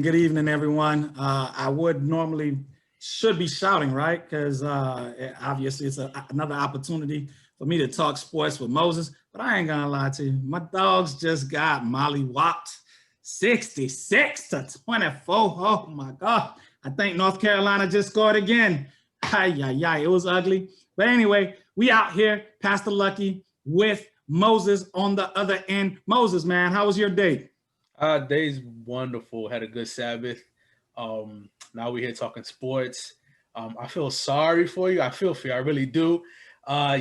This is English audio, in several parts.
Good evening, everyone. I would normally should be shouting, right? Because obviously it's another opportunity for me to talk sports with Moses, but I ain't gonna lie to you. My dogs just got mollywopped 66-24. Oh my God. I think North Carolina just scored again. It was ugly. But anyway, we out here, Pastor Lucky with Moses on the other end. Moses, man, how was your day? Day's wonderful. Had a good Sabbath. Now we're here talking sports. I feel sorry for you. I feel for you. I really do. I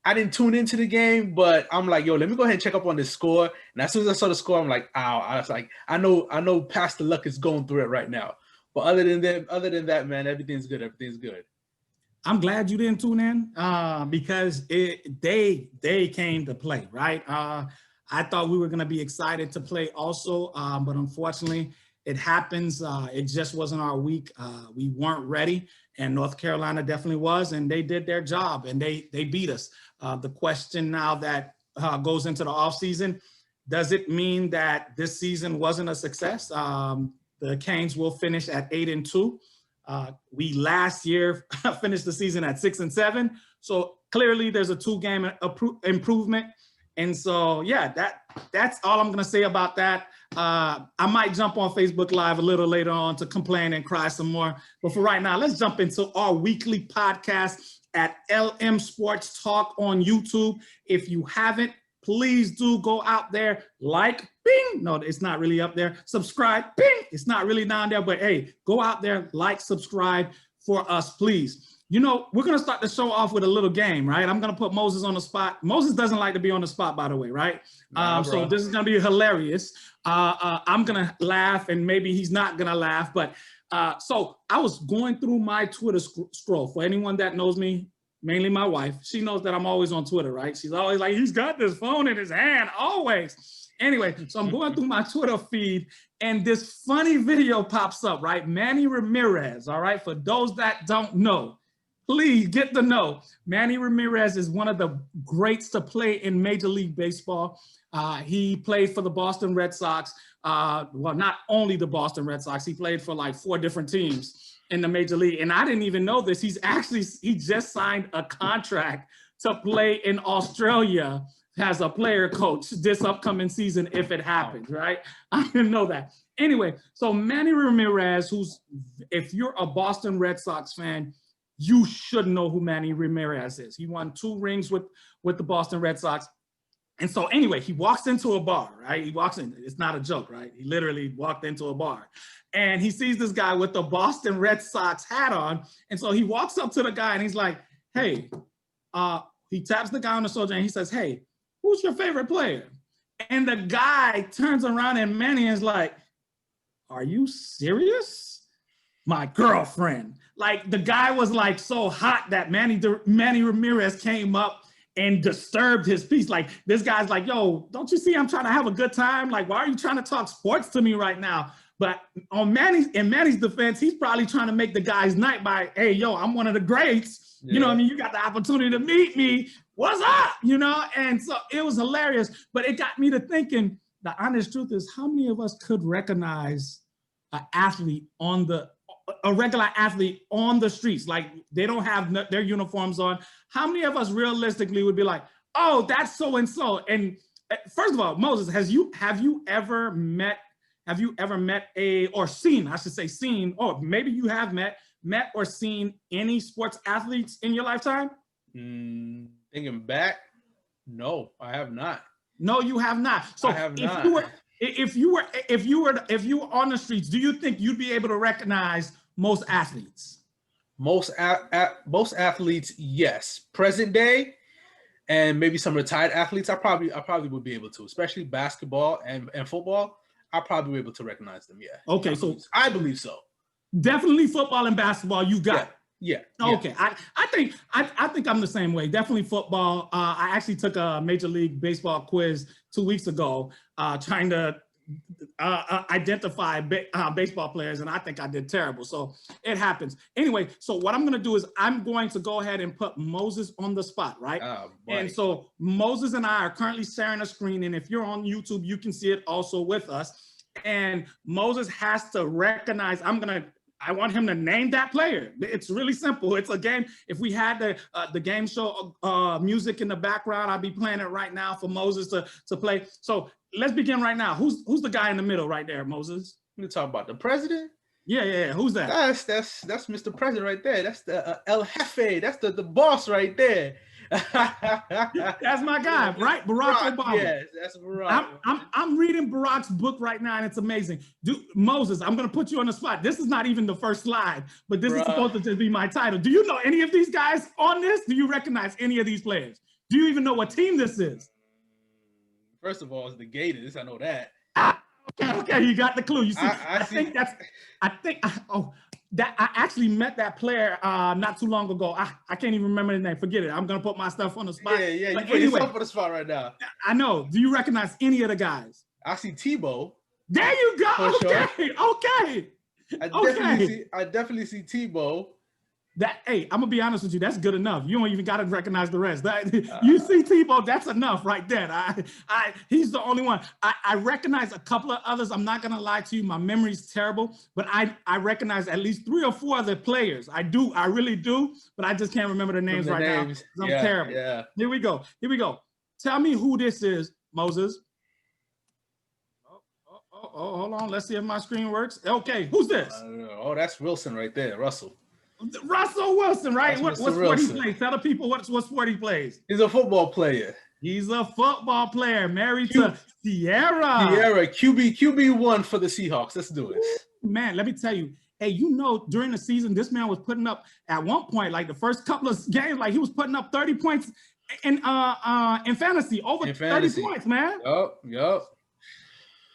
didn't tune into the game, but I'm like, yo, let me go ahead and check up on this score. And as soon as I saw the score, I'm like, ow. I was like, I know Pastor Luck is going through it right now. But other than that, man, everything's good. Everything's good. I'm glad you didn't tune in because they came to play, right? I thought we were going to be excited to play also, but unfortunately, it happens. It just wasn't our week. We weren't ready, and North Carolina definitely was, and they did their job, and they beat us. The question now that goes into the offseason, does it mean that this season wasn't a success? The Canes will finish at 8-2. We last year finished the season at 6-7. So clearly there's a 2-game improvement. And so, yeah, that's all I'm going to say about that. I might jump on Facebook Live a little later on to complain and cry some more. But for right now, let's jump into our weekly podcast at LM Sports Talk on YouTube. If you haven't, please do go out there, like, bing. No, it's not really up there. Subscribe, bing. It's not really down there, but hey, go out there, like, subscribe for us, please. You know, we're going to start the show off with a little game, right? I'm going to put Moses on the spot. Moses doesn't like to be on the spot, by the way, right? So this is going to be hilarious. I'm going to laugh, and maybe he's not going to laugh. But so I was going through my Twitter scroll. For anyone that knows me, mainly my wife, she knows that I'm always on Twitter, right? She's always like, he's got this phone in his hand, always. Anyway, so I'm going through my Twitter feed, and this funny video pops up, right? Manny Ramirez, all right? For those that don't know, please get to know. Manny Ramirez is one of the greats to play in Major League Baseball. He played for the Boston Red Sox. Well, not only the Boston Red Sox, he played for like 4 different teams in the Major League. And I didn't even know this. He just signed a contract to play in Australia as a player coach this upcoming season if it happens, right? I didn't know that. Anyway, so Manny Ramirez, if you're a Boston Red Sox fan, you should know who Manny Ramirez is. He won 2 rings with the Boston Red Sox. And so anyway, he walks into a bar, right? He walks in, it's not a joke, right? He literally walked into a bar and he sees this guy with the Boston Red Sox hat on. And so he walks up to the guy and he's like, hey, he taps the guy on the shoulder and he says, hey, who's your favorite player? And the guy turns around and Manny is like, are you serious? My girlfriend. Like the guy was like so hot that Manny Ramirez came up and disturbed his peace. Like this guy's like, yo, don't you see I'm trying to have a good time? Like, why are you trying to talk sports to me right now? But in Manny's defense, he's probably trying to make the guy's night by, hey, yo, I'm one of the greats. Yeah. You know what I mean? You got the opportunity to meet me. What's up? You know? And so it was hilarious, but it got me to thinking, the honest truth is, how many of us could recognize a regular athlete on the streets? Like they don't have their uniforms on. How many of us realistically would be like, oh, that's so-and-so? And first of all, Moses, have you ever met seen, or maybe you have met or seen any sports athletes in your lifetime? Thinking back, no, I have not. No, you have not. So if you were on the streets, do you think you'd be able to recognize most athletes? Most athletes, yes. Present day, and maybe some retired athletes, I probably would be able to, especially basketball and football. I'll probably be able to recognize them. Yeah. Okay, I believe so. Definitely football and basketball. You got it. Yeah. Okay. Yeah. I think I'm the same way. Definitely football. I actually took a Major League Baseball quiz 2 weeks ago, trying to identify baseball players, and I think I did terrible. So it happens. Anyway, so what I'm going to do is I'm going to go ahead and put Moses on the spot, right? And so Moses and I are currently sharing a screen, and if you're on YouTube, you can see it also with us. and Moses has to recognize. I want him to name that player. It's really simple. It's a game. If we had the game show music in the background, I'd be playing it right now for Moses to play. So let's begin right now. Who's the guy in the middle right there, Moses? You talking about the president? Yeah. Who's that? That's Mr. President right there. That's the El Jefe. That's the boss right there. That's my guy, right? Barack Obama. Yes, that's Barack. I'm reading Barack's book right now, and it's amazing. Moses, I'm gonna put you on the spot. This is not even the first slide, but this is supposed to just be my title. Do you know any of these guys on this? Do you recognize any of these players? Do you even know what team this is? First of all, it's the Gators. I know that. Okay, you got the clue. You see, I think I actually met that player not too long ago. I can't even remember his name. Forget it. I'm gonna put my stuff on the spot. Yeah. But You put yourself on the spot right now. I know. Do you recognize any of the guys? I see Tebow. There you go. For Okay. sure. Okay. I definitely see Tebow. Hey, I'm gonna be honest with you. That's good enough. You don't even gotta recognize the rest. You see Tebow, that's enough right there. He's the only one. I recognize a couple of others. I'm not gonna lie to you. My memory's terrible, but I recognize at least 3 or 4 of the players. I really do, but I just can't remember the names right now. I'm terrible. Yeah. Here we go. Tell me who this is, Moses. Oh, hold on. Let's see if my screen works. Okay, who's this? Oh, that's Wilson right there, Russell. Russell Wilson, right? What sport he Wilson. plays? Tell the people what sport he plays. He's a football player. He's a football player married to Sierra. Sierra, QB1 for the Seahawks. Let's do it. Man, let me tell you. Hey, you know, during the season, this man was putting up at one point, like the first couple of games, like he was putting up 30 points in fantasy, over 30 points, man. Yup.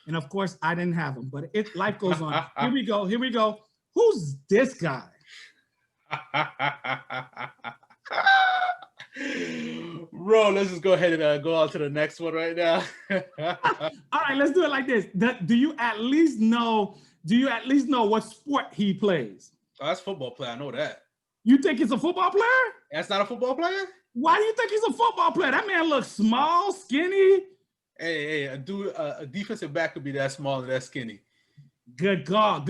And of course, I didn't have him, but life goes on. Here we go. Who's this guy? Bro, let's just go ahead and go on to the next one right now. All right, let's do it like this. Do you at least know what sport he plays? Oh, that's football player. I know that. You think he's a football player? That's not a football player? Why do you think he's a football player? That man looks small, skinny. Hey, a defensive back could be that small and that skinny. Good call.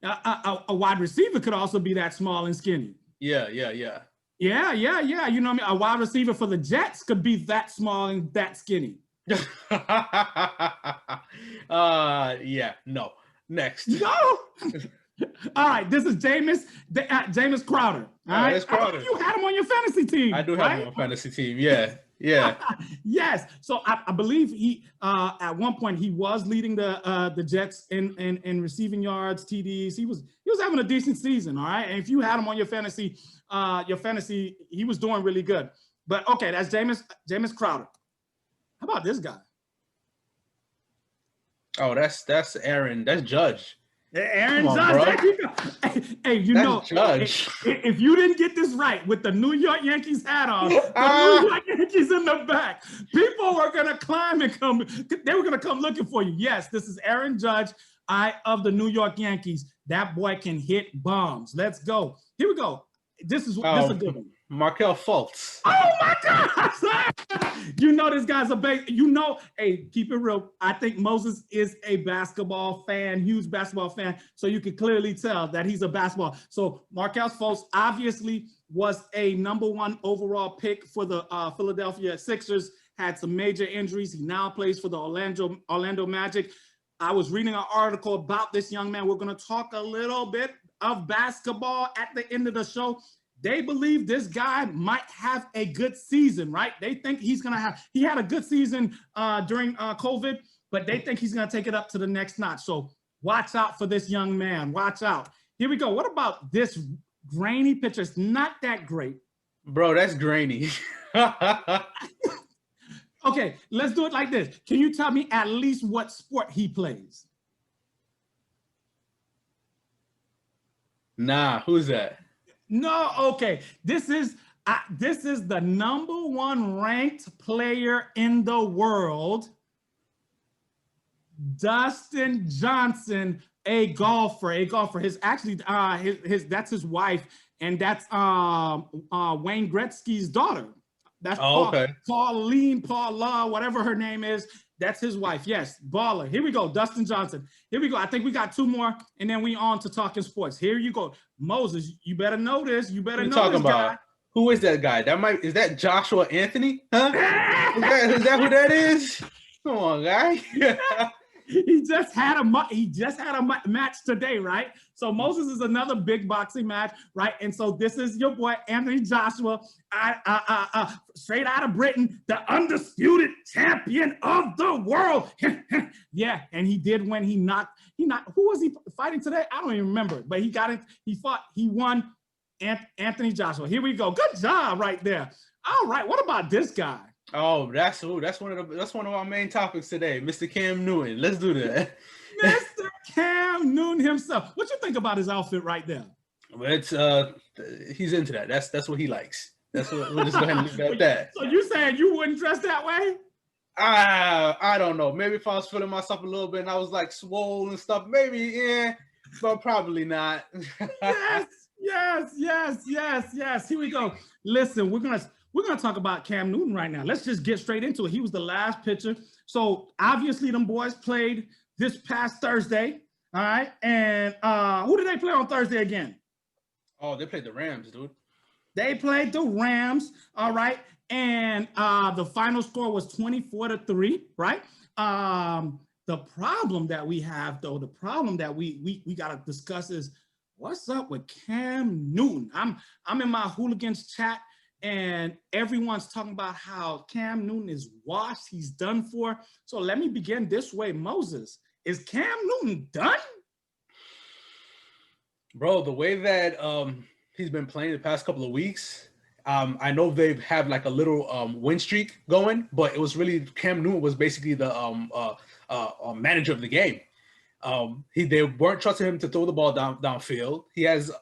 A wide receiver could also be that small and skinny. Yeah. You know what I mean? A wide receiver for the Jets could be that small and that skinny. No. Next. No. All right, this is Jameis Crowder. All right, that's Crowder. You had him on your fantasy team. I do have him on fantasy team. Yeah. Yes. So I believe he at one point he was leading the Jets in receiving yards, TDs. He was having a decent season. All right, and if you had him on your fantasy, he was doing really good. But okay, that's Jameis Crowder. How about this guy? Oh, that's Aaron. That's Judge. Aaron Judge. Hey, you know, Judge. If you didn't get this right with the New York Yankees hat on, the New York Yankees in the back, people were gonna climb and come. They were gonna come looking for you. Yes, this is Aaron Judge, of the New York Yankees. That boy can hit bombs. Let's go. Here we go. This is a good one. Markelle Fultz. Oh my gosh! You know this guy's hey, keep it real. I think Moses is a basketball fan, huge basketball fan. So you can clearly tell that he's a basketball. So Markelle Fultz obviously was a #1 overall pick for the Philadelphia Sixers. Had some major injuries. He now plays for the Orlando Magic. I was reading an article about this young man. We're going to talk a little bit of basketball at the end of the show. They believe this guy might have a good season, right? They think he had a good season during COVID, but they think he's going to take it up to the next notch. So watch out for this young man. Watch out. Here we go. What about this grainy picture? It's not that great. Bro, that's grainy. Okay, let's do it like this. Can you tell me at least what sport he plays? Nah, who's that? No, okay. This is the #1 ranked player in the world, Dustin Johnson, a golfer. His that's his wife, and that's Wayne Gretzky's daughter. That's Oh, okay. Paula, whatever her name is. That's his wife. Yes, baller. Here we go. Dustin Johnson. Here we go. I think we got 2 more, and then we on to talking sports. Here you go. Moses, you better know this. You better What are you know talking this about? guy. Who is that guy? Is that Joshua Anthony? Huh? Is that who that is? Come on, guy. He just had a match today, right? So Moses is another big boxing match, right? And so this is your boy Anthony Joshua, straight out of Britain, the undisputed champion of the world. Yeah, and he did when he knocked. Who was he fighting today? I don't even remember, but he got it. He won. Anthony Joshua. Here we go. Good job right there. All right. What about this guy? Oh, that's one of our main topics today, Mr. Cam Newton. Let's do that. Mr. Cam Newton himself. What you think about his outfit right there? It's he's into that. That's what he likes. That's what we'll just go ahead and leave it at that. So you saying you wouldn't dress that way? I don't know. Maybe if I was feeling myself a little bit and I was like swole and stuff, maybe yeah, but probably not. Yes. Here we go. Listen, we're gonna talk about Cam Newton right now. Let's just get straight into it. He was the last pitcher. So obviously them boys played this past Thursday. All right. And who did they play on Thursday again? Oh, they played the Rams, dude. They played the Rams. All right. And the final score was 24-3, right? The problem that we have, though, the problem that we gotta discuss is what's up with Cam Newton. I'm in my hooligans chat, and everyone's talking about how Cam Newton is washed, he's done for. So let me begin this way. Moses, is Cam Newton done? Bro, the way that he's been playing the past couple of weeks, I know they've had like a little win streak going, but it was really Cam Newton was basically the manager of the game. They weren't trusting him to throw the ball downfield. He has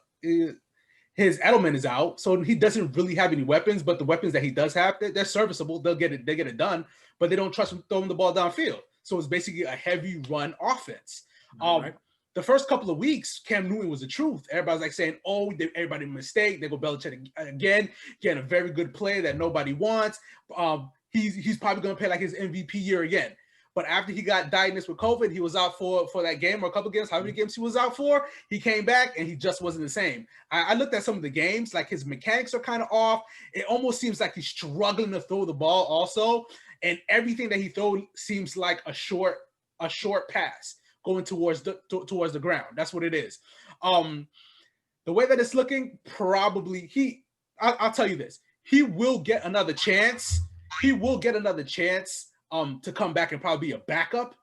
his Edelman is out, so he doesn't really have any weapons. But the weapons that he does have, they're serviceable. They get it done, but they don't trust him throwing the ball downfield. So it's basically a heavy run offense. Right. The first couple of weeks, Cam Newton was the truth. Everybody's like saying, "Oh, everybody mistake. They go Belichick again, getting a very good player that nobody wants. He's probably going to play like his MVP year again." But after he got diagnosed with COVID, he was out for that game or a couple of games. How many games he was out for? He came back and he just wasn't the same. I looked at some of the games, like his mechanics are kind of off. It almost seems like he's struggling to throw the ball also. And everything that he throws seems like a short pass going towards the ground. That's what it is. The way that it's looking, probably I'll tell you this. He will get another chance. To come back and probably be a backup.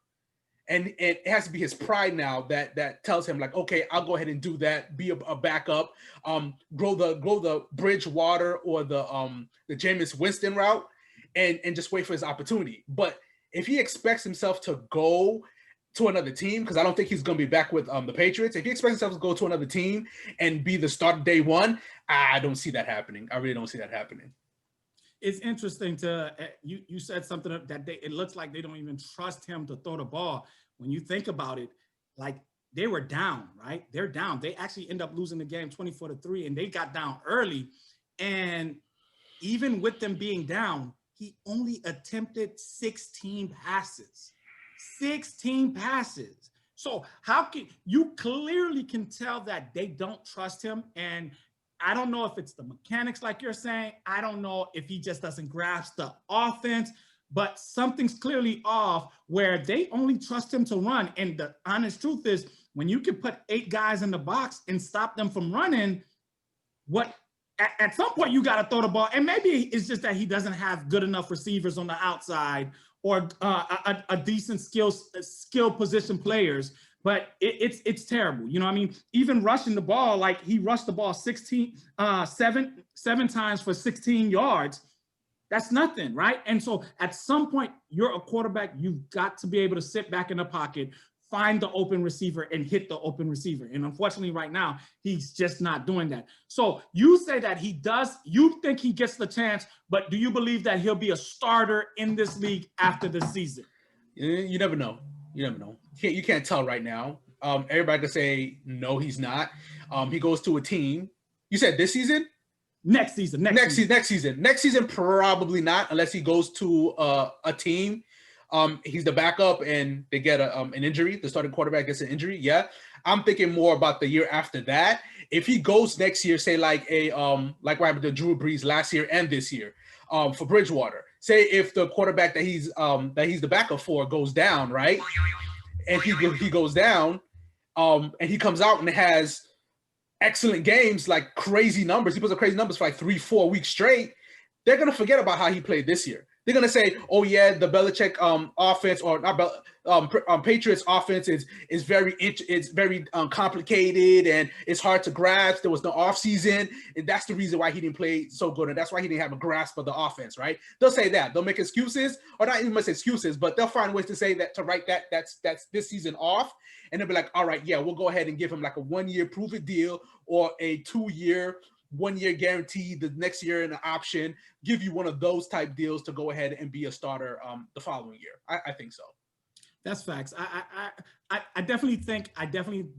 And it has to be his pride now that tells him like, okay, I'll go ahead and do that, be a backup, grow the Bridgewater or the Jameis Winston route and just wait for his opportunity. But if he expects himself to go to another team, because I don't think he's going to be back with the Patriots. If he expects himself to go to another team and be the start day one, I don't see that happening. I really don't see that happening. It's interesting you said something that it looks like they don't even trust him to throw the ball. When you think about it, like they were down, right? They're down. They actually end up losing the game 24-3, and they got down early. And even with them being down, he only attempted 16 passes. 16 passes. So how can you clearly can tell that they don't trust him? And I don't know if it's the mechanics like you're saying. I don't know if he just doesn't grasp the offense, but something's clearly off where they only trust him to run. And the honest truth is when you can put 8 guys in the box and stop them from running, at some point you got to throw the ball. And maybe it's just that he doesn't have good enough receivers on the outside or a decent skill position players. But it's terrible. You know what I mean? Even rushing the ball, like he rushed the ball seven times for 16 yards. That's nothing, right? And so at some point, you're a quarterback. You've got to be able to sit back in the pocket, find the open receiver, and hit the open receiver. And unfortunately, right now, he's just not doing that. So you say that he does. You think he gets the chance, but do you believe that he'll be a starter in this league after the season? You never know. You never know. You can't tell right now. Everybody can say, no, he's not. He goes to a team. You said this season? Next season. Next season, probably not, unless he goes to a team. He's the backup and they get an injury. The starting quarterback gets an injury. Yeah, I'm thinking more about the year after that. If he goes next year, say like like what happened to Drew Brees last year and this year, for Bridgewater. Say if the quarterback that he's the backup for goes down, right? And he goes down, and he comes out and has excellent games, like crazy numbers. He puts up crazy numbers for like 3-4 weeks straight. They're gonna forget about how he played this year. They're gonna say, "Oh yeah, the Belichick offense or not Patriots offense is very complicated and it's hard to grasp. There was no offseason, and that's the reason why he didn't play so good, and that's why he didn't have a grasp of the offense." Right? They'll say that. They'll make excuses, or not even much excuses, but they'll find ways to say that, to write that's this season off, and they'll be like, "All right, yeah, we'll go ahead and give him like a 1-year prove-it deal or a 2-year." 1-year guarantee, the next year an option, give you one of those type deals to go ahead and be a starter the following year. I think so. That's facts. I definitely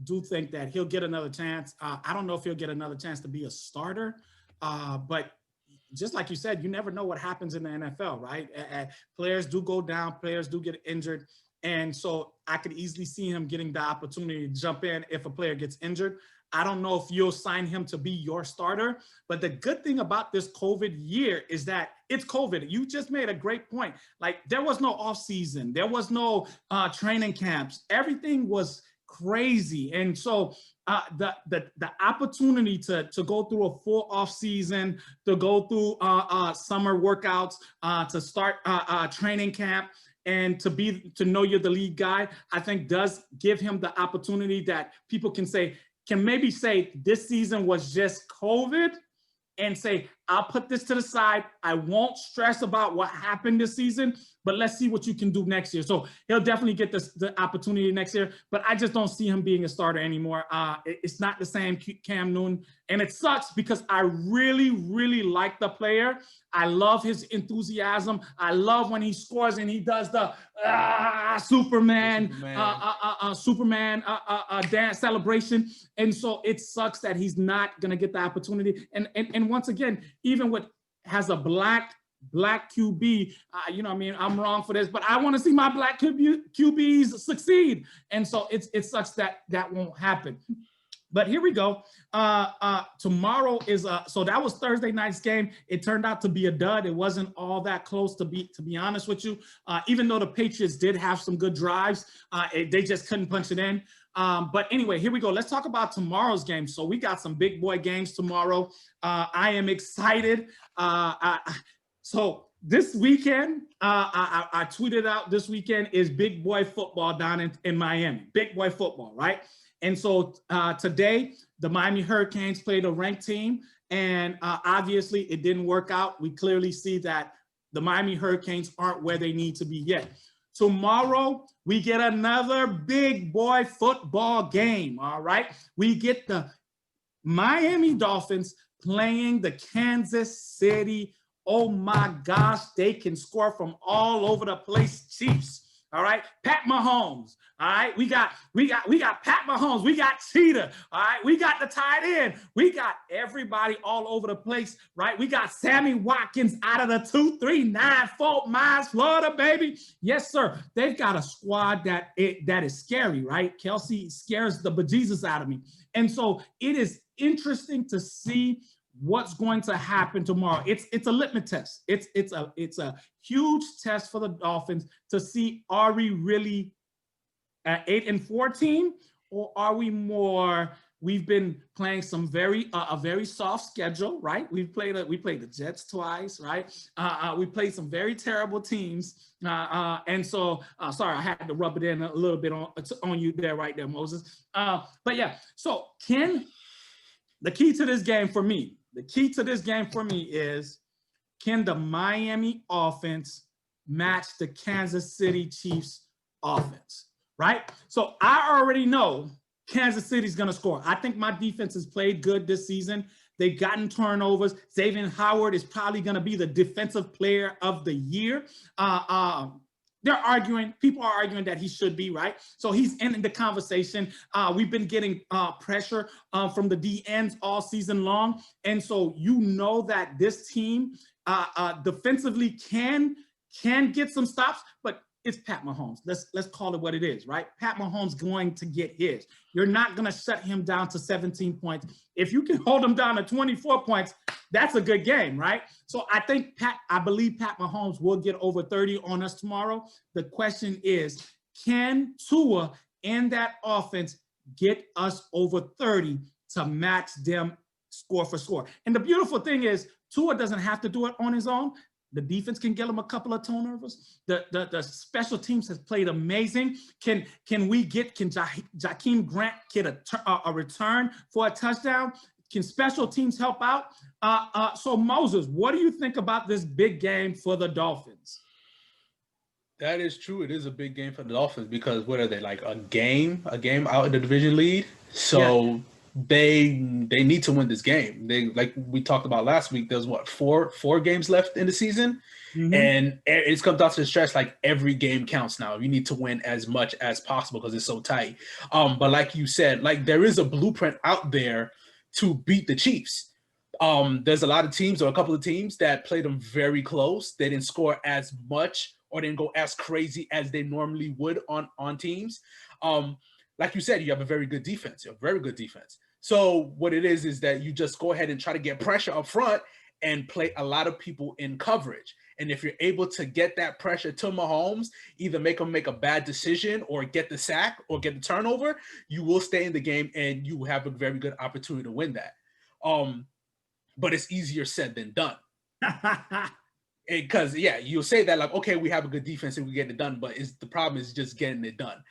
do think that he'll get another chance. I don't know if he'll get another chance to be a starter, but just like you said, you never know what happens in the NFL, right? Players do go down, players do get injured. And so I could easily see him getting the opportunity to jump in if a player gets injured. I don't know if you'll sign him to be your starter, but the good thing about this COVID year is that it's COVID. You just made a great point. Like, there was no off season. There was no training camps. Everything was crazy. And so the opportunity to go through a full off season, to go through summer workouts, to start training camp, and to know you're the lead guy, I think does give him the opportunity that people can maybe say this season was just COVID, and say, I'll put this to the side. I won't stress about what happened this season, but let's see what you can do next year. So he'll definitely get the opportunity next year, but I just don't see him being a starter anymore. It's not the same Cam Newton, and it sucks because I really, really like the player. I love his enthusiasm. I love when he scores and he does the Superman dance celebration. And so it sucks that he's not going to get the opportunity. And once again, even with has a black QB, you know what I mean, I'm wrong for this, but I want to see my black QBs succeed. And so it sucks that won't happen. But here we go. Tomorrow is so that was Thursday night's game. It turned out to be a dud. It wasn't all that close, to be honest with you. Even though the Patriots did have some good drives, they just couldn't punch it in. But anyway, here we go. Let's talk about tomorrow's game. So we got some big boy games tomorrow. I am excited. So this weekend, I tweeted out this weekend is big boy football down in Miami. Big boy football, right? And so today, the Miami Hurricanes played a ranked team, and obviously it didn't work out. We clearly see that the Miami Hurricanes aren't where they need to be yet. Tomorrow, we get another big boy football game, all right? We get the Miami Dolphins playing the Kansas City. Oh my gosh, they can score from all over the place, Chiefs. All right, Pat Mahomes. All right, we got Pat Mahomes. We got Cheetah. All right, we got the tight end. We got everybody all over the place. Right, we got Sammy Watkins out of the 239 Fort Myers, Florida, baby. Yes, sir. They've got a squad that is scary. Right, Kelsey scares the bejesus out of me, and so it is interesting to see what's going to happen tomorrow. It's a litmus test. It's a huge test for the Dolphins to see, are we really an 8-4 team, or are we more? We've been playing some a very soft schedule, right? We played the Jets twice, right? We played some very terrible teams, and so sorry, I had to rub it in a little bit on you there, right there, Moses. But yeah, so the key to this game for me. The key to this game for me is, can the Miami offense match the Kansas City Chiefs offense, right? So I already know Kansas City's going to score. I think my defense has played good this season. They've gotten turnovers. Xavier Howard is probably going to be the defensive player of the year. people are arguing that he should be, right? So he's in the conversation. We've been getting pressure from the DNs all season long. And so you know that this team defensively can get some stops, but it's Pat Mahomes. Let's call it what it is, right? Pat Mahomes going to get his. You're not going to shut him down to 17 points. If you can hold him down to 24 points, that's a good game, right? So I believe Pat Mahomes will get over 30 on us tomorrow. The question is, can Tua and that offense get us over 30 to match them score for score? And the beautiful thing is, Tua doesn't have to do it on his own. The defense can get him a couple of turnovers. The special teams has played amazing. Can Jakeem Grant get a return for a touchdown? Can special teams help out? So Moses, what do you think about this big game for the Dolphins? That is true. It is a big game for the Dolphins because what are they, like a game out in the division lead? So yeah. They need to win this game. They, like we talked about last week, there's what, four games left in the season. Mm-hmm. And it's come down to the stretch, like every game counts now. You need to win as much as possible because it's so tight. But like you said, like there is a blueprint out there to beat the Chiefs. There's a lot of teams, or a couple of teams, that played them very close. They didn't score as much or didn't go as crazy as they normally would on teams. Like you said, you have a very good defense. You have a very good defense. So what it is that you just go ahead and try to get pressure up front and play a lot of people in coverage. And if you're able to get that pressure to Mahomes, either make him make a bad decision or get the sack or get the turnover, you will stay in the game and you will have a very good opportunity to win that. But it's easier said than done. Because yeah, you'll say that like, okay, we have a good defense and we get it done, but the problem is just getting it done.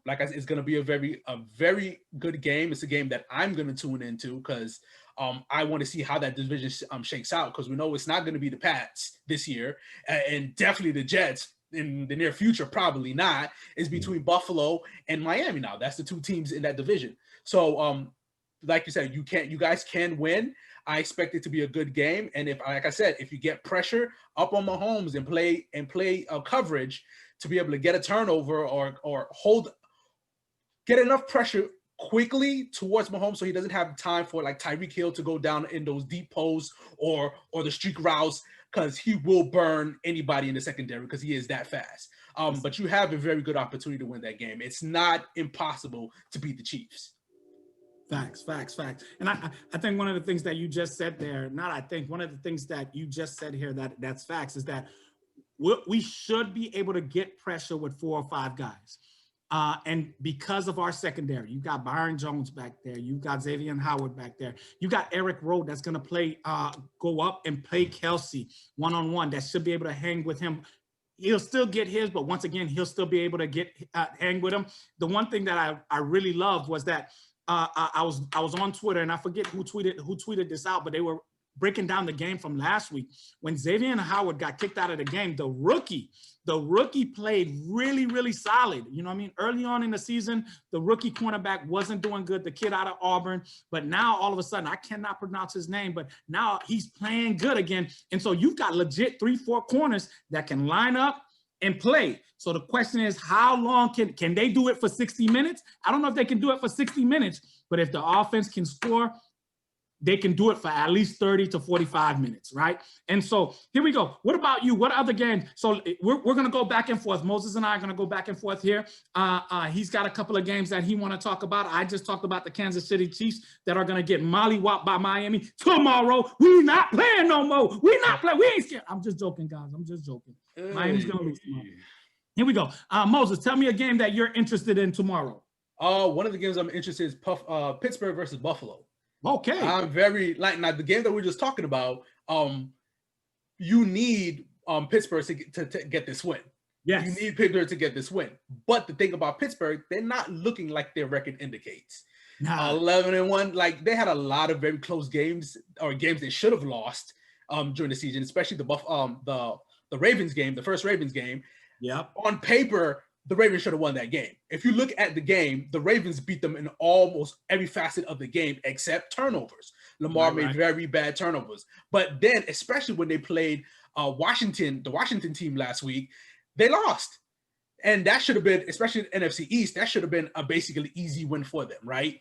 Like I said, it's going to be a very good game. It's a game that I'm going to tune into because I want to see how that division shakes out, because we know it's not going to be the Pats this year, and definitely the Jets in the near future, probably not. It's between Buffalo and Miami now. That's the two teams in that division. So like you said, you guys can win. I expect it to be a good game. And if, like I said, if you get pressure up on Mahomes and play coverage to be able to get a turnover or get enough pressure quickly towards Mahomes so he doesn't have time for like Tyreek Hill to go down in those deep posts or the streak routes, because he will burn anybody in the secondary because he is that fast. But you have a very good opportunity to win that game. It's not impossible to beat the Chiefs. Facts. And I think one of the things that you just said there, one of the things that you just said here that's facts is that we should be able to get pressure with 4 or 5 guys. And because of our secondary, you got Byron Jones back there, you got Xavier Howard back there, you got Eric Rowe that's going to go up and play Kelsey one-on-one, that should be able to hang with him. He'll still get his, but once again, he'll still be able to hang with him. The one thing that I really loved was that I was on Twitter, and I forget who tweeted this out, but they were breaking down the game from last week when Xavier Howard got kicked out of the game. The rookie played really, really solid. You know what I mean? Early on in the season, the rookie cornerback wasn't doing good, the kid out of Auburn. But now all of a sudden, I cannot pronounce his name, but now he's playing good again. And so you've got legit 3-4 corners that can line up and play. So the question is, how long can they do it for 60 minutes? I don't know if they can do it for 60 minutes, but if the offense can score, they can do it for at least 30 to 45 minutes, right? And so here we go. What about you? What other games? So we're going to go back and forth. Moses and I are going to go back and forth here. He's got a couple of games that he want to talk about. I just talked about the Kansas City Chiefs that are going to get mollywopped by Miami tomorrow. We not playing no more. We not playing. We ain't scared. I'm just joking, guys. I'm just joking. Miami's going to lose tomorrow. Here we go. Moses, tell me a game that you're interested in tomorrow. One of the games I'm interested in is Pittsburgh versus Buffalo. Okay. I'm very now the game that we're just talking about. You need Pittsburgh to get this win. Yes. You need Pittsburgh to get this win. But the thing about Pittsburgh, they're not looking like their record indicates. 11-1. Like they had a lot of very close games or games they should have lost during the season, especially the Ravens game, the first Ravens game. Yep. On paper, the Ravens should have won that game. If you look at the game, the Ravens beat them in almost every facet of the game except turnovers. Lamar made very bad turnovers. But then, especially when they played the Washington team last week, they lost. And that should have been, especially the NFC East, that should have been a basically easy win for them, right?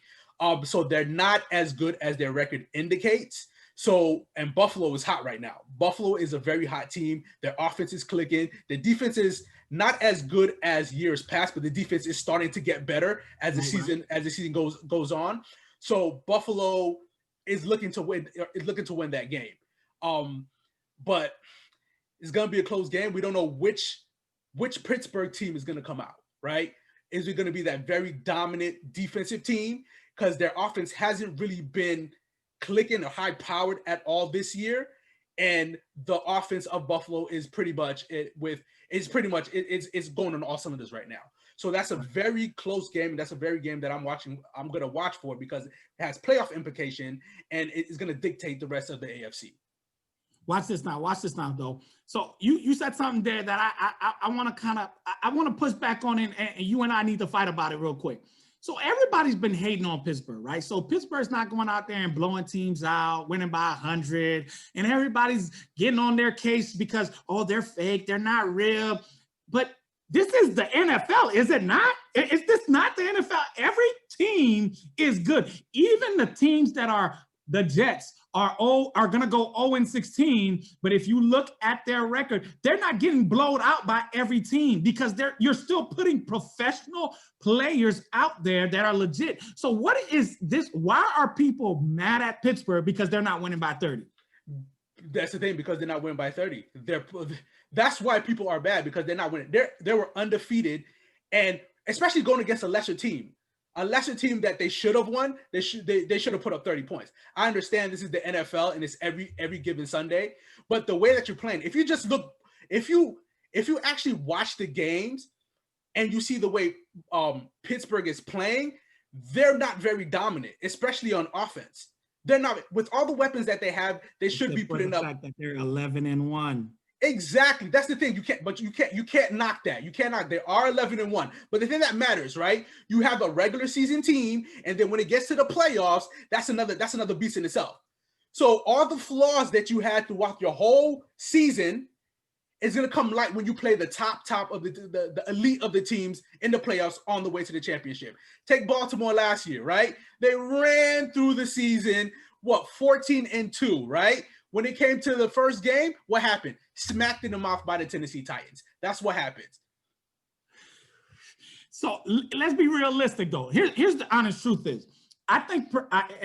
So they're not as good as their record indicates. So, and Buffalo is hot right now. Buffalo is a very hot team. Their offense is clicking. The defense is not as good as years past, but the defense is starting to get better as the season goes on. So Buffalo is looking to win that game. But it's gonna be a close game. We don't know which Pittsburgh team is gonna come out, right? Is it gonna be that very dominant defensive team? Because their offense hasn't really been clicking or high powered at all this year. And the offense of Buffalo is pretty much it's going on all cylinders right now. So that's a very close game. And that's a very game that I'm going to watch for because it has playoff implication and it's going to dictate the rest of the AFC. Watch this now, though. So you said something there that I want to push back on it, and you and I need to fight about it real quick. So everybody's been hating on Pittsburgh, right? So Pittsburgh's not going out there and blowing teams out, winning by 100, and everybody's getting on their case because, oh, they're fake, they're not real. But this is the NFL, is it not? Is this not the NFL? Every team is good. Even the teams that are the Jets are going to go 0-16, but if you look at their record, they're not getting blown out by every team because you're still putting professional players out there that are legit. So what is this? Why are people mad at Pittsburgh because they're not winning by 30? That's the thing, because they're not winning by 30. That's why people are bad, because they're not winning. They were undefeated, and especially going against a lesser team that they should have won. They should have put up 30 points. I understand this is the NFL and it's every given Sunday, but the way that you're playing, if you actually watch the games and you see the way Pittsburgh is playing, they're not very dominant, especially on offense. They're not, with all the weapons that they have. They should be putting up. The fact that they're 11-1. Exactly. That's the thing. You can't knock that. You can't knock. They are 11-1. But the thing that matters, right? You have a regular season team, and then when it gets to the playoffs, that's another beast in itself. So all the flaws that you had throughout your whole season is going to come light when you play the top of the elite of the teams in the playoffs on the way to the championship. Take Baltimore last year, right? They ran through the season, 14-2, right? When it came to the first game, what happened? Smacked in the mouth by the Tennessee Titans. That's what happens. So let's be realistic, though. Here's the honest truth is, I think,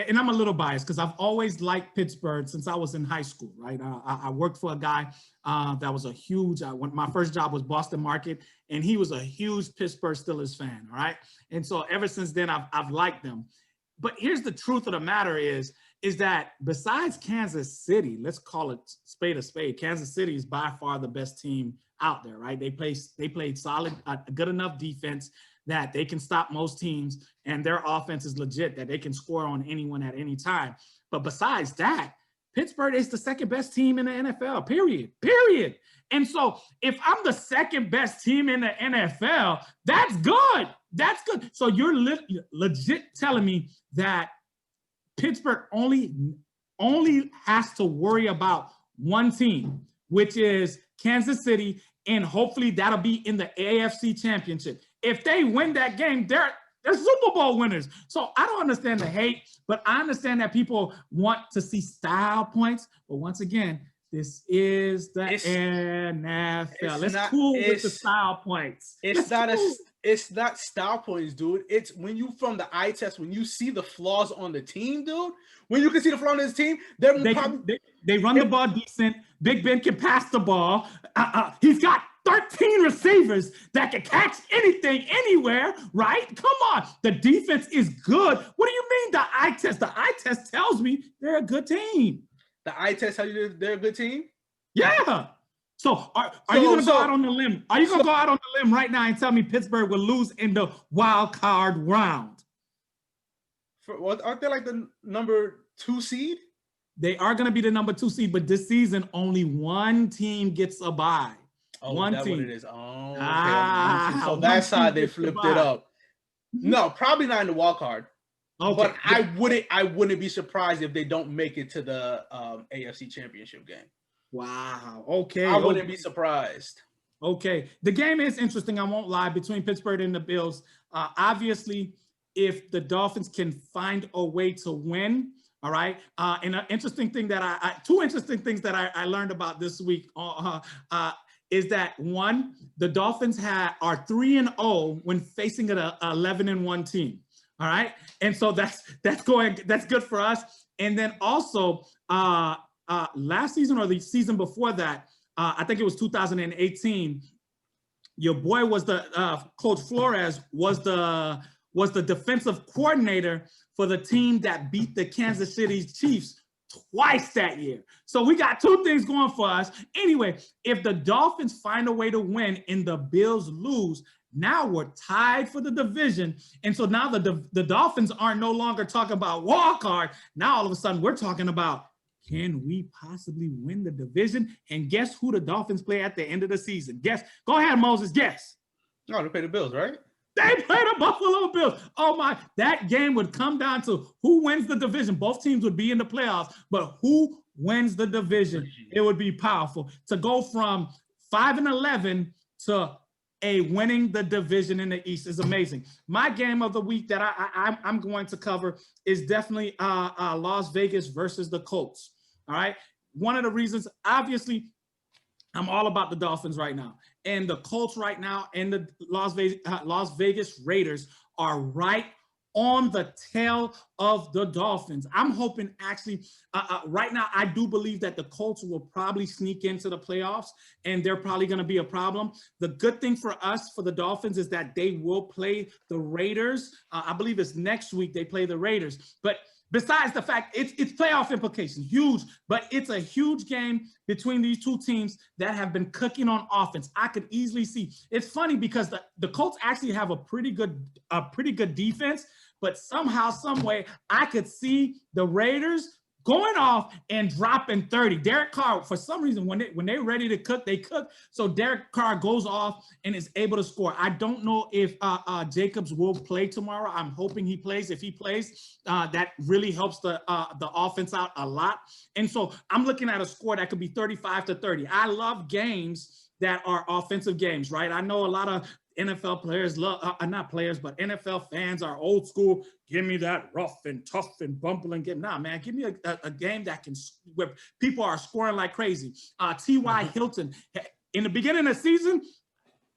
and I'm a little biased because I've always liked Pittsburgh since I was in high school, right? I worked for a guy that was a huge, my first job was Boston Market, and he was a huge Pittsburgh Steelers fan, all right? And so ever since then, I've liked them. But here's the truth of the matter is that besides Kansas City, let's call it spade a spade, Kansas City is by far the best team out there, right? They played solid, good enough defense that they can stop most teams, and their offense is legit, that they can score on anyone at any time. But besides that, Pittsburgh is the second best team in the NFL, period. And so if I'm the second best team in the NFL, that's good. That's good. So you're legit telling me that Pittsburgh only has to worry about one team, which is Kansas City, and hopefully that'll be in the AFC Championship. If they win that game, they're Super Bowl winners. So I don't understand the hate, but I understand that people want to see style points. But once again, this is the NFL. It's cool with the style points. It's not style points, dude. It's when you, from the eye test, when you see the flaws on the team, dude. When you can see the flaws on this team, they run the ball decent. Big Ben can pass the ball. He's got 13 receivers that can catch anything, anywhere, right? Come on. The defense is good. What do you mean the eye test? The eye test tells me they're a good team. The eye test tells you they're a good team? Yeah. So are you going to go out on the limb? Are you going to go out on the limb right now and tell me Pittsburgh will lose in the wild card round? Aren't they like the number 2 seed? They are going to be the number 2 seed, but this season only one team gets a bye. Oh, one that's team. what it is. Oh, okay. So that's how they flipped it up. No, probably not in the wild card. Okay. But I wouldn't be surprised if they don't make it to the AFC Championship game. Wow. Okay. I wouldn't be surprised. Okay, the game is interesting. I won't lie, between Pittsburgh and the Bills. Obviously, if the Dolphins can find a way to win, all right. And an interesting thing that two interesting things that I learned about this week is that one, the Dolphins are 3-0 when facing an 11-1 team. All right, and so that's good for us. And then also last season or the season before that, I think it was 2018. Your boy was Coach Flores was the defensive coordinator for the team that beat the Kansas City Chiefs twice that year. So we got two things going for us. Anyway, if the Dolphins find a way to win and the Bills lose, now we're tied for the division. And so now the Dolphins aren't no longer talking about wild card. Now all of a sudden we're talking about, can we possibly win the division? And guess who the Dolphins play at the end of the season? Guess. Go ahead, Moses. Guess. No, they play the Bills, right? They play the Buffalo Bills. Oh my, that game would come down to who wins the division. Both teams would be in the playoffs, but who wins the division? It would be powerful to go from 5-11 to winning the division in the East is amazing. My game of the week that I'm going to cover is definitely Las Vegas versus the Colts. All right. One of the reasons, obviously, I'm all about the Dolphins right now. And the Colts right now and the Las Vegas Raiders are right on the tail of the Dolphins. I'm hoping actually right now, I do believe that the Colts will probably sneak into the playoffs and they're probably going to be a problem. The good thing for us, for the Dolphins, is that they will play the Raiders. I believe it's next week they play the Raiders. But besides the fact it's playoff implications, huge, but it's a huge game between these two teams that have been cooking on offense. I could easily see. It's funny because the Colts actually have a pretty good defense, but somehow, some way, I could see the Raiders going off and dropping 30. Derek Carr, for some reason, when they're ready to cook, they cook. So Derek Carr goes off and is able to score. I don't know if Jacobs will play tomorrow. I'm hoping he plays. If he plays, that really helps the offense out a lot. And so I'm looking at a score that could be 35-30. I love games that are offensive games, right? I know a lot of NFL players love, not players, but NFL fans are old school. Give me that rough and tough and bumbling game. Nah, man, give me a game where people are scoring like crazy. T.Y. Hilton, in the beginning of the season,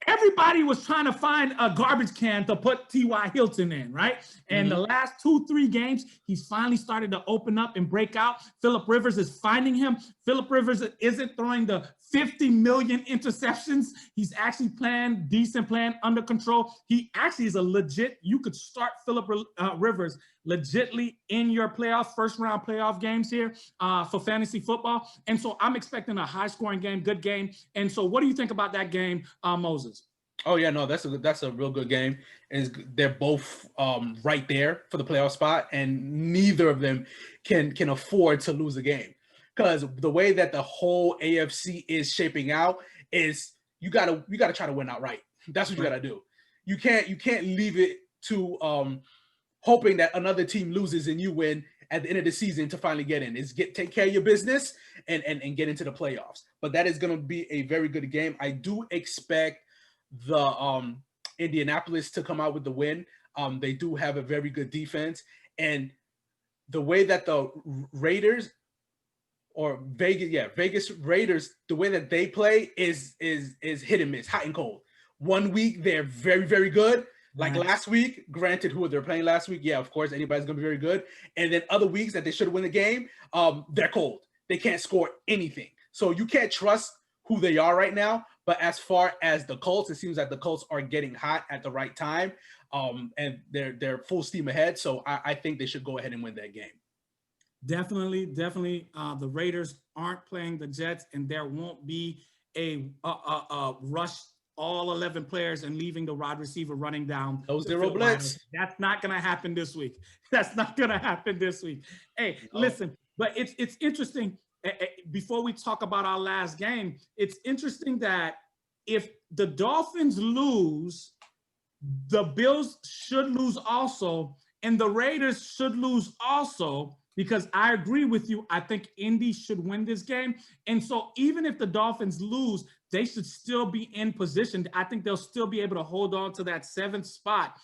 everybody was trying to find a garbage can to put T.Y. Hilton in, right? And the last 2-3 games, he's finally started to open up and break out. Phillip Rivers is finding him. Phillip Rivers isn't throwing the 50 million interceptions. He's actually playing decent, playing under control. He actually is a legit, you could start Phillip Rivers legitly in your first round playoff games here for fantasy football. And so I'm expecting a high scoring game, good game. And so what do you think about that game, Moses? Oh yeah, no, that's a real good game. And they're both right there for the playoff spot, and neither of them can afford to lose a game. Because the way that the whole AFC is shaping out is you gotta try to win outright. That's what you gotta do. You can't leave it to hoping that another team loses and you win at the end of the season to finally get in. Take care of your business and get into the playoffs. But that is gonna be a very good game. I do expect the Indianapolis to come out with the win. They do have a very good defense, and the way that the Raiders or Vegas Raiders, the way that they play is hit and miss, hot and cold. One week they're very, very good. Like last week, granted, who they're playing last week, yeah, of course, anybody's gonna be very good. And then other weeks that they should win the game, they're cold. They can't score anything. So you can't trust who they are right now. But as far as the Colts, it seems like the Colts are getting hot at the right time, and they're full steam ahead. So I think they should go ahead and win that game. Definitely. The Raiders aren't playing the Jets, and there won't be a rush all 11 players and leaving the wide receiver running down. No zero blitz. That's not going to happen this week. Hey, listen, but it's interesting. Before we talk about our last game, it's interesting that if the Dolphins lose, the Bills should lose also, and the Raiders should lose also, because I agree with you. I think Indy should win this game. And so even if the Dolphins lose, they should still be in position. I think they'll still be able to hold on to that 7th spot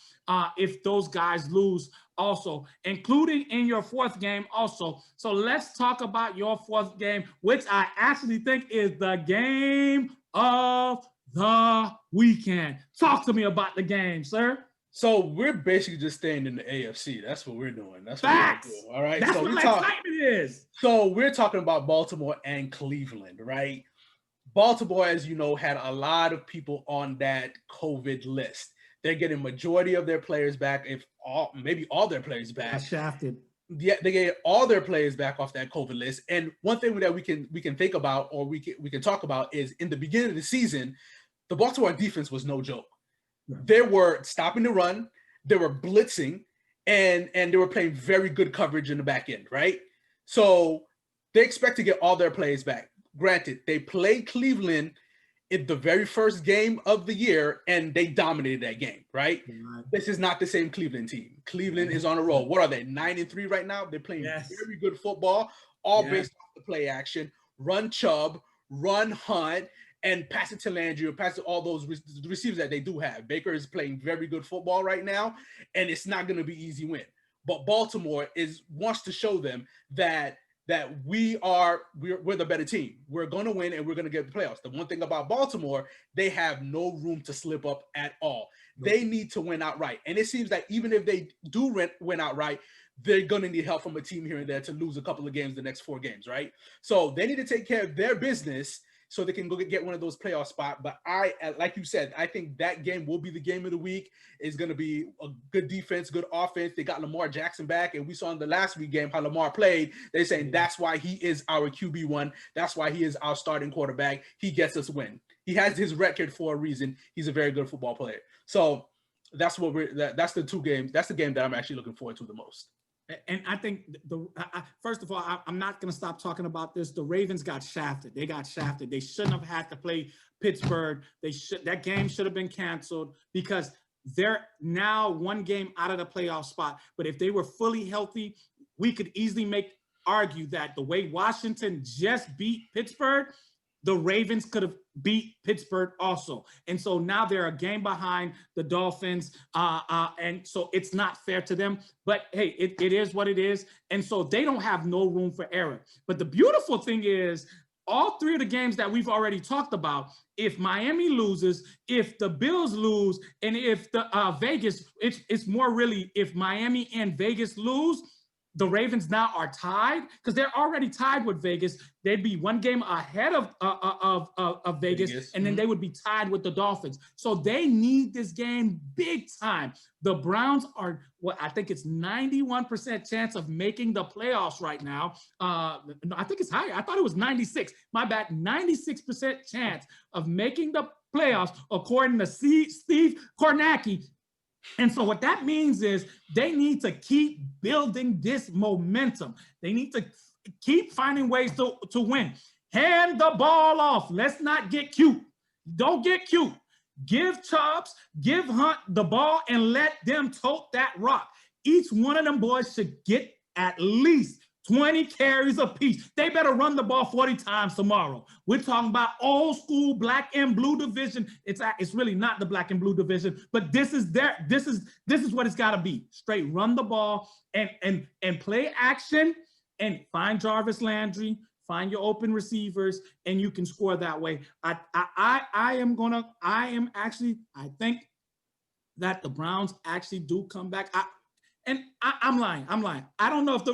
if those guys lose also, including in your 4th game also. So let's talk about your 4th game, which I actually think is the game of the weekend. Talk to me about the game, sir. So we're basically just staying in the AFC. That's what we're doing. That's what Facts. we're doing. All right. That's so what my excitement is. So we're talking about Baltimore and Cleveland, right? Baltimore, as you know, had a lot of people on that COVID list. They're getting majority of their players back, maybe all their players back. I shafted. Yeah, they get all their players back off that COVID list. And one thing that we can think about, or we can talk about, is in the beginning of the season, the Baltimore defense was no joke. They were stopping the run, they were blitzing, and they were playing very good coverage in the back end, right? So they expect to get all their players back. Granted, they played Cleveland in the very first game of the year, and they dominated that game, right? This is not the same Cleveland team. Cleveland is on a roll. What are they, 9-3 right now? They're playing very good football, all based off the play action. Run Chubb, run Hunt, and pass it to Landry, or pass it all those receivers that they do have. Baker is playing very good football right now, and it's not going to be easy win. But Baltimore wants to show them that we're the better team. We're going to win, and we're going to get the playoffs. The one thing about Baltimore, they have no room to slip up at all. Nope. They need to win outright. And it seems that even if they do win outright, they're going to need help from a team here and there to lose a couple of games the next 4 games, right? So they need to take care of their business so they can go get one of those playoff spots. But like you said, I think that game will be the game of the week. It's going to be a good defense, good offense. They got Lamar Jackson back, and we saw in the last week game how Lamar played. They're saying that's why he is our QB1. That's why he is our starting quarterback. He gets us win. He has his record for a reason. He's a very good football player. So that's that's the 2 games. That's the game that I'm actually looking forward to the most. And I think first of all, I'm not going to stop talking about this. The Ravens got shafted. They got shafted. They shouldn't have had to play Pittsburgh. That game should have been canceled because they're now 1 game out of the playoff spot. But if they were fully healthy, we could easily argue that the way Washington just beat Pittsburgh, the Ravens could have beat Pittsburgh also. And so now they're a game behind the Dolphins. And so it's not fair to them. But hey, it is what it is. And so they don't have no room for error. But the beautiful thing is, all 3 of the games that we've already talked about, if Miami loses, if the Bills lose, and if the Vegas, it's more really if Miami and Vegas lose, the Ravens now are tied because they're already tied with Vegas. They'd be 1 game ahead of Vegas, and then they would be tied with the Dolphins. So they need this game big time. The Browns are, I think it's 91% chance of making the playoffs right now. I think it's higher. I thought it was 96. My bad, 96% chance of making the playoffs, according to Steve Kornacki. And so what that means is they need to keep building this momentum. They need to keep finding ways to win. Hand the ball off. Let's not get cute. Don't get cute. Give Chubbs, give Hunt the ball, and let them tote that rock. Each one of them boys should get at least 20 carries apiece. They better run the ball 40 times tomorrow. We're talking about old school black and blue division. It's really not the black and blue division, but this is what it's got to be. Straight run the ball and play action and find Jarvis Landry, find your open receivers, and you can score that way. I think that the Browns actually do come back. I'm lying. I don't know if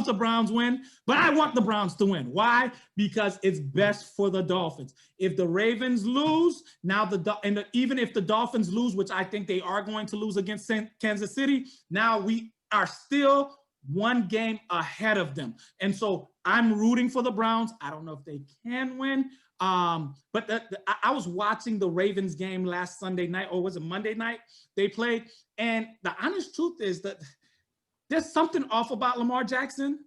the Browns win, but I want the Browns to win. Why? Because it's best for the Dolphins. If the Ravens lose, even if the Dolphins lose, which I think they are going to lose against Kansas City, now we are still 1 game ahead of them. And so I'm rooting for the Browns. I don't know if they can win. But I was watching the Ravens game last Sunday night, or was it Monday night they played? And the honest truth is that there's something off about Lamar Jackson.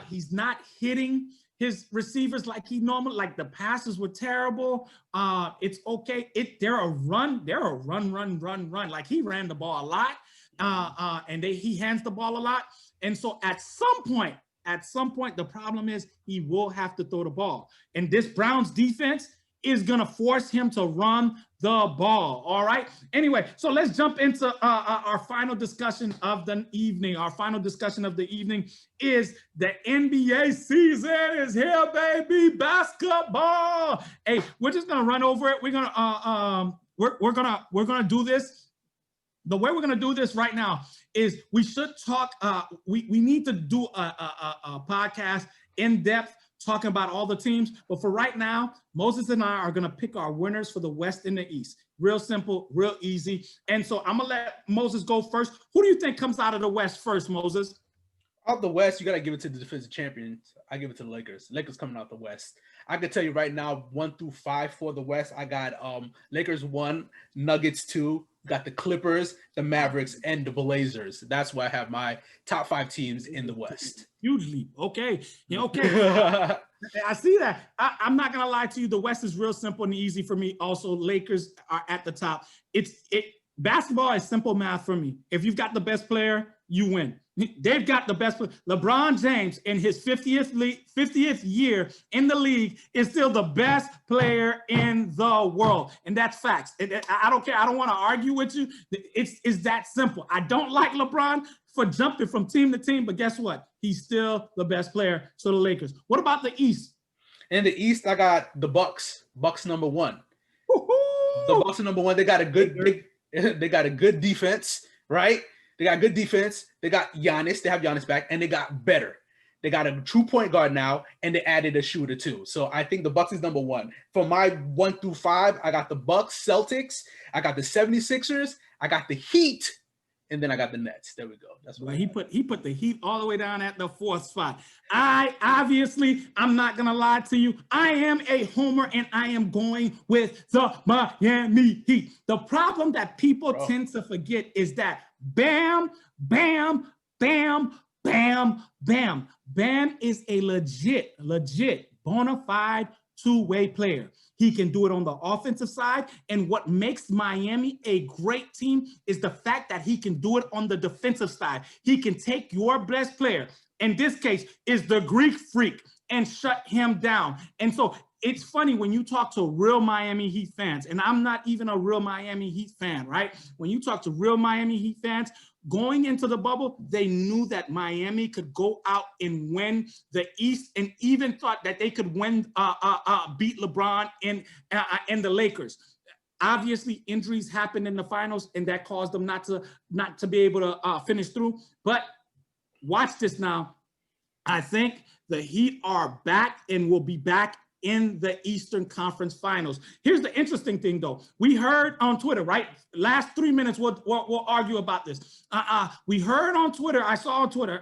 He's not hitting his receivers like he normally, like the passes were terrible. It's okay. They're a run. Like he ran the ball a lot, and he hands the ball a lot. And so at some point, the problem is he will have to throw the ball. And this Browns defense is going to force him to run the ball. All right. Anyway, so let's jump into our final discussion of the evening. Our final discussion of the evening is the NBA season is here, baby. Basketball. Hey, we're just going to run over it. We're going to we're gonna do this. The way we're gonna do this right now is we should talk. We need to do a podcast in depth talking about all the teams. But for right now, Moses and I are gonna pick our winners for the West and the East. Real simple, real easy. And so I'm gonna let Moses go first. Who do you think comes out of the West first, Moses? Out the West, you got to give it to the defensive champions. I give it to the Lakers. Lakers coming out the West. I can tell you right now, 1 through 5 for the West. I got Lakers 1, Nuggets 2, got the Clippers, the Mavericks, and the Blazers. That's why I have my top 5 teams in the West. Huge leap. Okay. Yeah, okay. I see that. I'm not going to lie to you. The West is real simple and easy for me. Also, Lakers are at the top. Basketball is simple math for me. If you've got the best player, you win. They've got the best player. LeBron James, in his 50th year in the league, is still the best player in the world. And that's facts. I don't care. I don't want to argue with you. It's that simple. I don't like LeBron for jumping from team to team, but guess what? He's still the best player. So the Lakers. What about the East? In the East, I got the Bucks. Bucks number 1. Woo-hoo! The Bucks are number 1. They got a good defense, right? They got good defense. They got Giannis. They have Giannis back, and they got better. They got a true point guard now, and they added a shooter too. So I think the Bucks is number 1. For my 1 through 5, I got the Bucks, Celtics. I got the 76ers. I got the Heat, and then I got the Nets. There we go. That's what he put the Heat all the way down at the 4th spot. I'm not gonna lie to you. I am a homer, and I am going with the Miami Heat. The problem that people tend to forget is that bam, bam, bam, bam, bam. Bam is a legit, bona fide two-way player. He can do it on the offensive side. And what makes Miami a great team is the fact that he can do it on the defensive side. He can take your best player, in this case, is the Greek Freak, and shut him down. And so it's funny when you talk to real Miami Heat fans, and I'm not even a real Miami Heat fan, right? When you talk to real Miami Heat fans, going into the bubble, they knew that Miami could go out and win the East, and even thought that they could beat LeBron and the Lakers. Obviously, injuries happened in the finals, and that caused them not to be able to finish through. But watch this now. I think the Heat are back and will be back in the Eastern Conference Finals. Here's the interesting thing, though. We heard on Twitter, right? Last 3 minutes, we'll argue about this. We heard on Twitter. I saw on Twitter,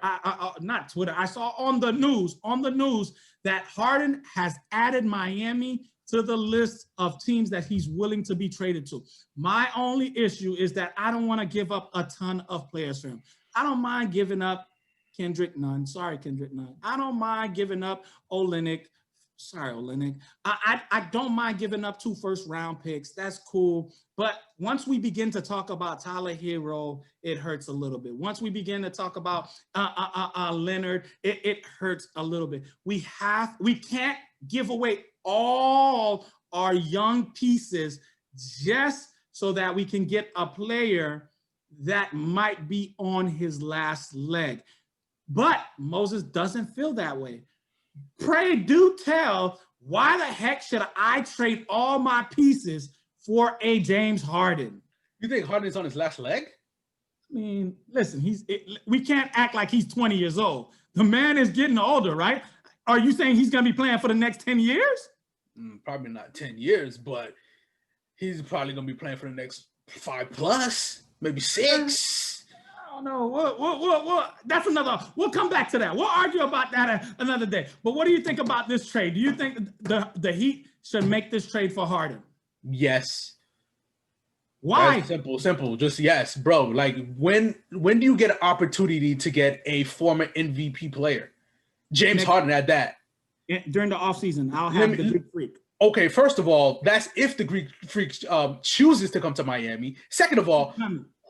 not Twitter. I saw on the news that Harden has added Miami to the list of teams that he's willing to be traded to. My only issue is that I don't want to give up a ton of players for him. I don't mind giving up Kendrick Nunn. Sorry, Kendrick Nunn. I don't mind giving up Olynyk. Sorry, Olynyk. I don't mind giving up 2 first-round picks. That's cool. But once we begin to talk about Tyler Hero, it hurts a little bit. Once we begin to talk about Leonard, it hurts a little bit. We can't give away all our young pieces just so that we can get a player that might be on his last leg. But Moses doesn't feel that way. Pray do tell, why the heck should I trade all my pieces for a James Harden? You think Harden is on his last leg? I mean, listen, we can't act like he's 20 years old. The man is getting older, right? Are you saying he's going to be playing for the next 10 years? Probably not 10 years, but he's probably going to be playing for the next 5 plus, maybe 6. I don't know. That's another. We'll come back to that. We'll argue about that another day. But what do you think about this trade? Do you think the Heat should make this trade for Harden? Yes. Why? Simple. Just yes, bro. Like when do you get an opportunity to get a former MVP player? James Harden at that. During the offseason, I'll have the Greek Freak. Okay, first of all, that's if the Greek Freak chooses to come to Miami. Second of all,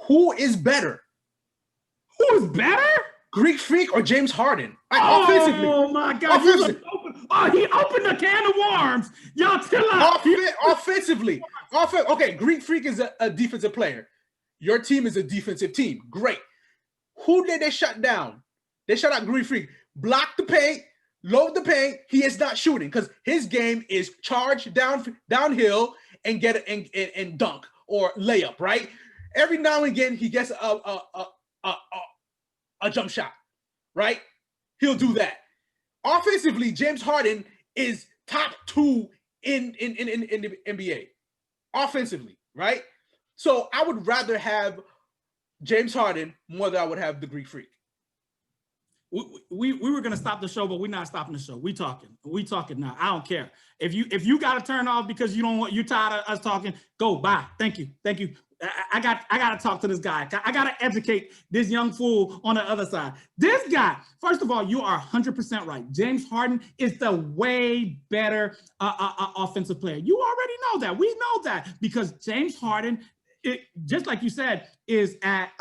who is better? Who is better? Greek Freak or James Harden? Oh my God! Oh, he opened a can of worms. Y'all chill out. Offensively. Okay, Greek Freak is a defensive player. Your team is a defensive team. Great. Who did they shut down? They shut out Greek Freak. Block the paint, load the paint. He is not shooting because his game is charge downhill and get it and dunk or layup, right? Every now and again, he gets a jump shot, right? He'll do that. Offensively, James Harden is top 2 in the NBA. Offensively, right? So I would rather have James Harden more than I would have the Greek Freak. We were gonna stop the show, but we're not stopping the show. We talking now. I don't care if you got to turn off because you're tired of us talking. Go bye. Thank you. I got to talk to this guy. I got to educate this young fool on the other side. This guy, first of all, you are 100% right. James Harden is the way better offensive player. You already know that. We know that because James Harden, just like you said, is top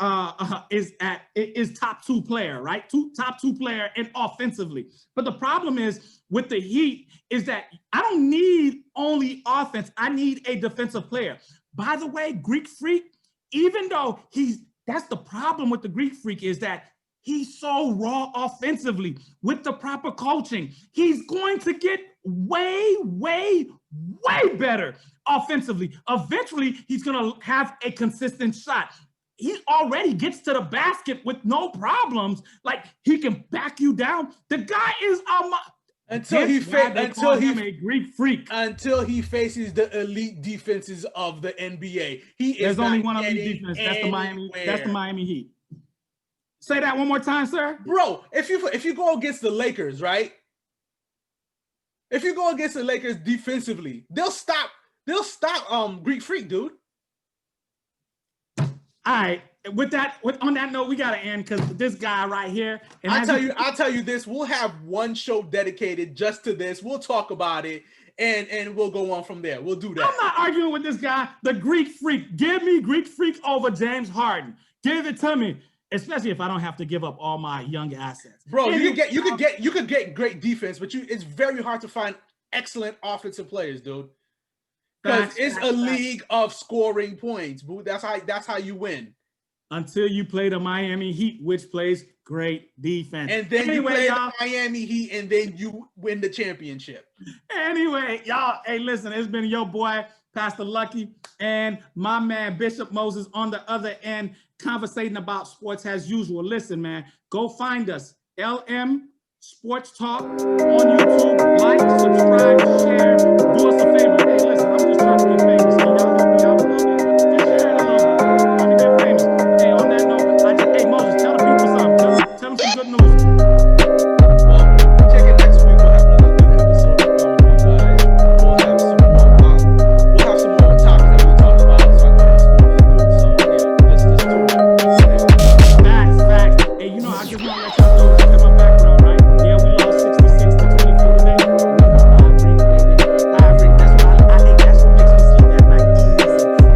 2 player, right? Top 2 player and offensively. But the problem is with the Heat is that I don't need only offense. I need a defensive player. By the way, Greek Freak, even though that's the problem with the Greek Freak is that he's so raw offensively with the proper coaching. He's going to get way, way, way better offensively. Eventually, he's going to have a consistent shot. He already gets to the basket with no problems. Like he can back you down. The guy is until he a Greek Freak. Until he faces the elite defenses of the NBA. There's only one elite defense. That's the Miami Heat. Say that one more time, sir. Bro, if you go against the Lakers, right? If you go against the Lakers defensively, they'll stop Greek Freak, dude. All right. On that note, we gotta end because this guy right here. And I'll tell you this. We'll have one show dedicated just to this. We'll talk about it and we'll go on from there. We'll do that. I'm not arguing with this guy, the Greek Freak. Give me Greek Freak over James Harden. Give it to me, especially if I don't have to give up all my young assets. Bro, you could get great defense, but it's very hard to find excellent offensive players, dude. Because it's a league of scoring points. That's how you win. Until you play the Miami Heat, which plays great defense. And then you play the Miami Heat, and then you win the championship. Anyway, y'all, hey, listen, it's been your boy, Pastor Lucky, and my man, Bishop Moses, on the other end, conversating about sports as usual. Listen, man, go find us, LM Sports Talk on YouTube. Like, subscribe, share, do us a favor. Hey, listen, I'm just trying to get famous. So y'all help me out a little bit. Just share it a little bit. Let me get famous. Hey, on that note, hey, Moses, tell the people something. Tell them some good news. Well, check it next week. We'll have another good episode for you guys. We'll have some more topics that we'll talk about. So yeah, Facts. Hey, you know, I just want to let y'all know look at my background, right? Yeah, we lost 66 to 24 today. That's what makes me sleep at night easy.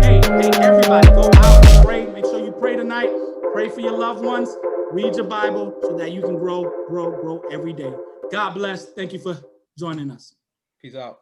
Hey, everybody, go out and pray. Make sure you pray tonight. Pray for your loved ones. Read your Bible so that you can grow every day. God bless. Thank you for joining us. peace out.